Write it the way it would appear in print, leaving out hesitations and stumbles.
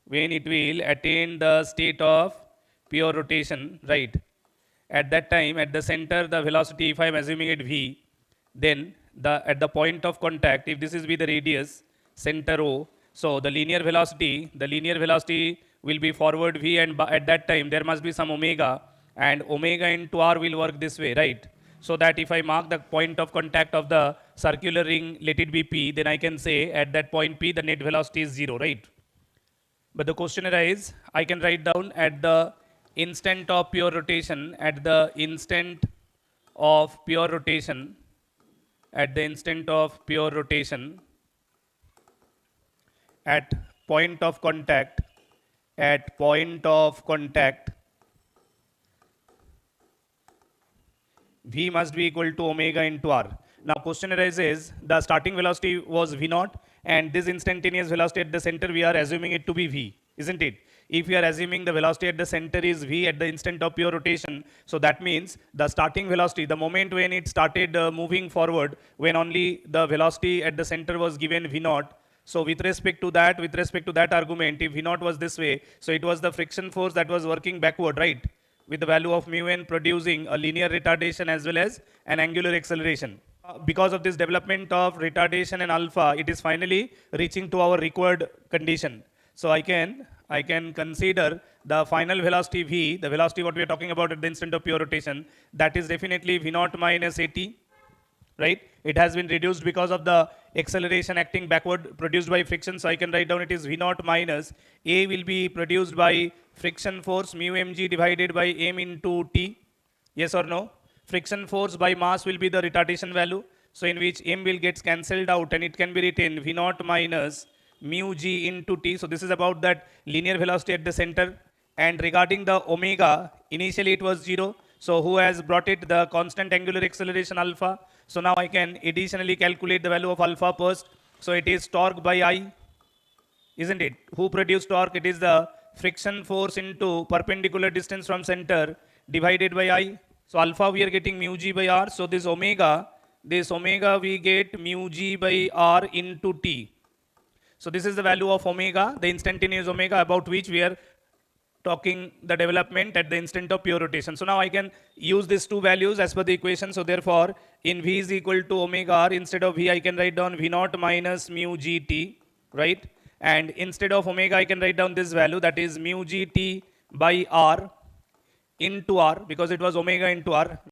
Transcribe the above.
when it will attain the state of pure rotation, right? At that time, at the center, the velocity, if I am assuming it v, then at the point of contact, if this is be the radius, center O, so the linear velocity will be forward v, and at that time there must be some omega, and omega into r will work this way, right? So that if I mark the point of contact of the circular ring, let it be p, then I can say at that point p the net velocity is 0, right? But the question arises, I can write down at the instant of pure rotation, at the instant of pure rotation, at the instant of pure rotation, at point of contact, at point of contact, v must be equal to omega into r. Now question arises, the starting velocity was v naught, and this instantaneous velocity at the center we are assuming it to be v, isn't it? If we are assuming the velocity at the center is v at the instant of pure rotation, so that means the starting velocity, the moment when it started moving forward, when only the velocity at the center was given v naught, so with respect to that argument, if v naught was this way, so it was the friction force that was working backward, right? With the value of mu n producing a linear retardation as well as an angular acceleration. Because of this development of retardation and alpha, it is finally reaching to our required condition. So I can consider the final velocity v, the velocity what we are talking about at the instant of pure rotation, that is definitely v naught minus at, right? It has been reduced because of the acceleration acting backward produced by friction. So I can write down it is v naught minus a will be produced by friction force mu mg divided by m into t. Yes or no? Friction force by mass will be the retardation value. So in which m will get cancelled out, and it can be written v naught minus mu g into t. So this is about that linear velocity at the center. And regarding the omega, initially it was 0. So who has brought it? The constant angular acceleration alpha. So now I can additionally calculate the value of alpha first. So it is torque by I, isn't it? Who produced torque? It is the friction force into perpendicular distance from center divided by I. So alpha we are getting mu g by r. So this omega we get mu g by r into t. So this is the value of omega, the instantaneous omega about which we are talking the development at the instant of pure rotation. So now I can use these two values as per the equation. So therefore, in v is equal to omega r, instead of v I can write down v naught minus mu gt, right? And instead of omega I can write down this value, that is mu gt by r into r, because it was omega into r.